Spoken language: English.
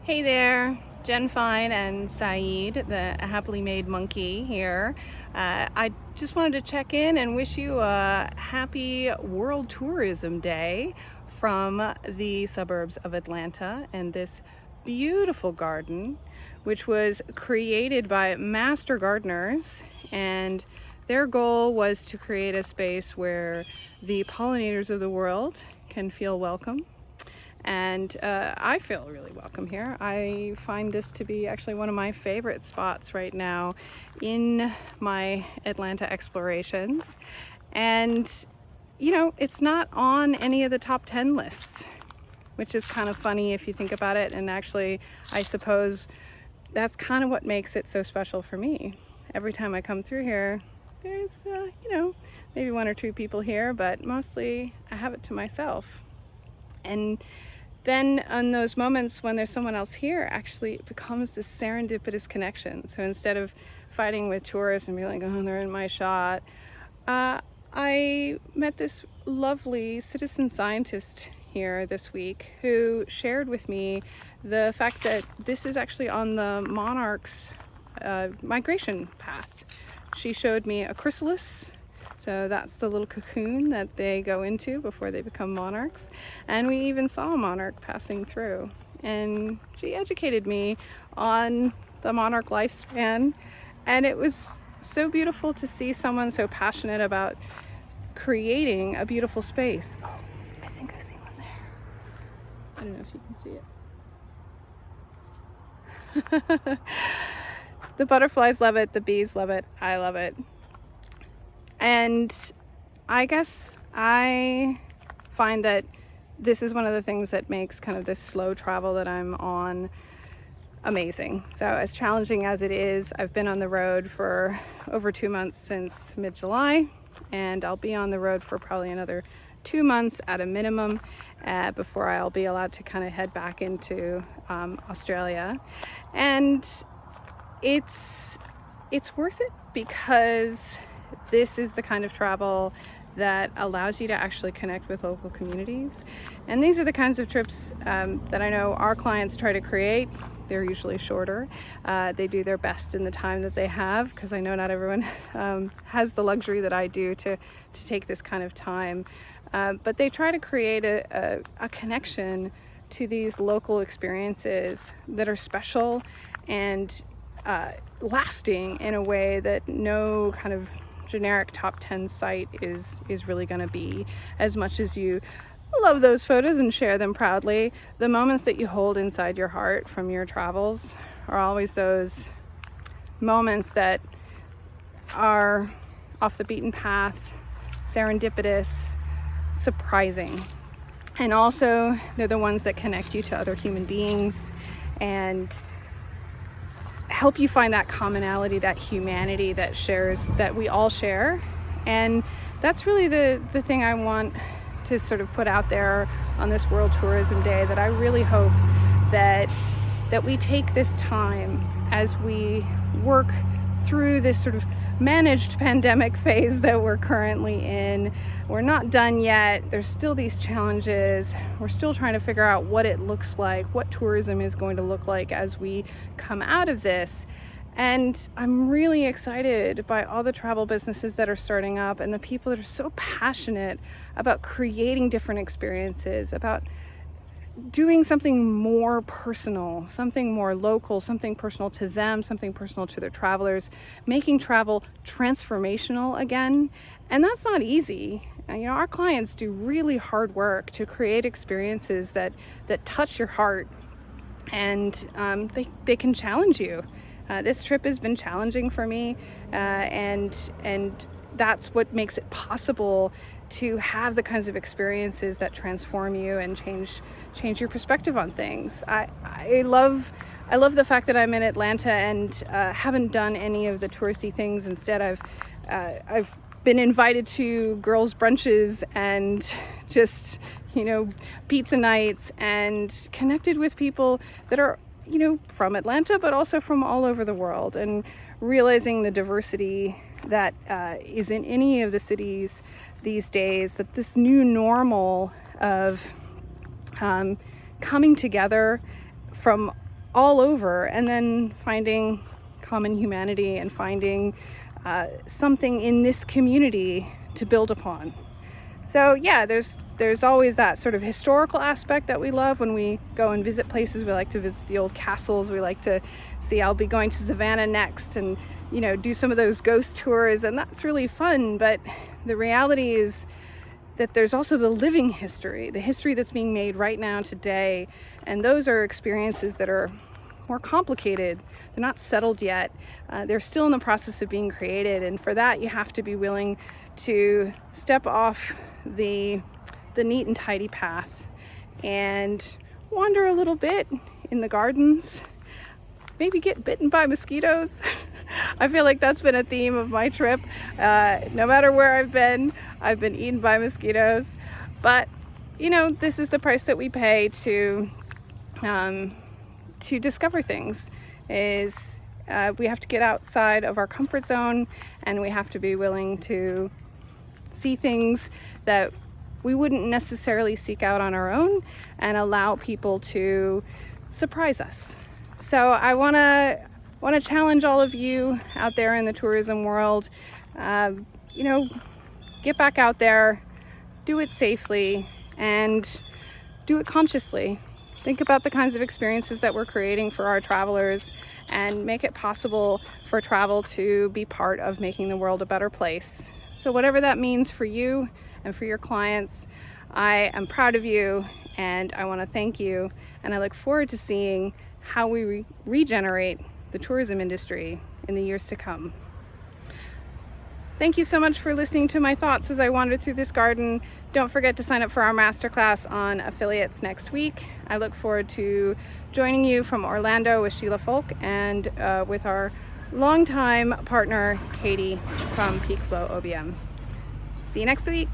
Hey there, Jen Fine and Saeed, the happily made monkey here. I just wanted to check in and wish you a happy World Tourism Day from the suburbs of Atlanta and this beautiful garden, which was created by master gardeners, and their goal was to create a space where the pollinators of the world can feel welcome. And I feel really welcome here. I find this to be actually one of my favorite spots right now in my Atlanta explorations. And, you know, it's not on any of the top 10 lists, which is kind of funny if you think about it. And actually, I suppose that's kind of what makes it so special for me. Every time I come through here, there's, maybe one or two people here, but mostly I have it to myself. And then on those moments when there's someone else here, actually it becomes this serendipitous connection. So instead of fighting with tourists and being like, oh, they're in my shot, I met this lovely citizen scientist here this week who shared with me the fact that this is actually on the monarch's migration path. She showed me a chrysalis. So that's the little cocoon that they go into before they become monarchs. And we even saw a monarch passing through. And she educated me on the monarch lifespan. And it was so beautiful to see someone so passionate about creating a beautiful space. Oh, I think I see one there. I don't know if you can see it. The butterflies love it, the bees love it, I love it. And I guess I find that this is one of the things that makes kind of this slow travel that I'm on amazing. So as challenging as it is, I've been on the road for over 2 months since mid-July, and I'll be on the road for probably another 2 months at a minimum before I'll be allowed to kind of head back into Australia. And it's worth it because this is the kind of travel that allows you to actually connect with local communities. And these are the kinds of trips that I know our clients try to create. They're usually shorter. They do their best in the time that they have, because I know not everyone has the luxury that I do to take this kind of time. But they try to create a connection to these local experiences that are special and lasting in a way that no kind of generic top 10 site is really going to be. As much as you love those photos and share them proudly, the moments that you hold inside your heart from your travels are always those moments that are off the beaten path, serendipitous, surprising. And also they're the ones that connect you to other human beings and help you find that commonality, that humanity that we all share. And that's really the thing I want to sort of put out there on this World Tourism Day, that I really hope that we take this time as we work through this sort of managed pandemic phase that we're currently in. We're not done yet. There's still these challenges. We're still trying to figure out what it looks like, what tourism is going to look like as we come out of this. And I'm really excited by all the travel businesses that are starting up and the people that are so passionate about creating different experiences, about doing something more personal, something more local, something personal to them, something personal to their travelers, making travel transformational again. And that's not easy. Our clients do really hard work to create experiences that touch your heart, and they can challenge you. This trip has been challenging for me, and that's what makes it possible to have the kinds of experiences that transform you and change your perspective on things. I love the fact that I'm in Atlanta and haven't done any of the touristy things. Instead, I've been invited to girls' brunches and just pizza nights, and connected with people that are from Atlanta but also from all over the world, and realizing the diversity that is in any of the cities these days, that this new normal of coming together from all over, and then finding common humanity and finding something in this community to build upon. So yeah, there's always that sort of historical aspect that we love when we go and visit places. We like to visit the old castles. We like to see, I'll be going to Savannah next, and do some of those ghost tours, and that's really fun. But the reality is that there's also the living history, the history that's being made right now today, and those are experiences that are more complicated. They're not settled yet. They're still in the process of being created, and for that you have to be willing to step off the neat and tidy path and wander a little bit in the gardens, maybe get bitten by mosquitoes. I feel like that's been a theme of my trip. No matter where I've been eaten by mosquitoes. But this is the price that we pay to discover things. Is we have to get outside of our comfort zone, and we have to be willing to see things that we wouldn't necessarily seek out on our own, and allow people to surprise us. So I want to challenge all of you out there in the tourism world. Get back out there, do it safely, and do it consciously. Think about the kinds of experiences that we're creating for our travelers, and make it possible for travel to be part of making the world a better place. So whatever that means for you and for your clients, I am proud of you, and I want to thank you, and I look forward to seeing how we regenerate the tourism industry in the years to come. Thank you so much for listening to my thoughts as I wandered through this garden. Don't forget to sign up for our masterclass on affiliates next week. I look forward to joining you from Orlando with Sheila Folk and with our longtime partner, Katie from Peak Flow OBM. See you next week.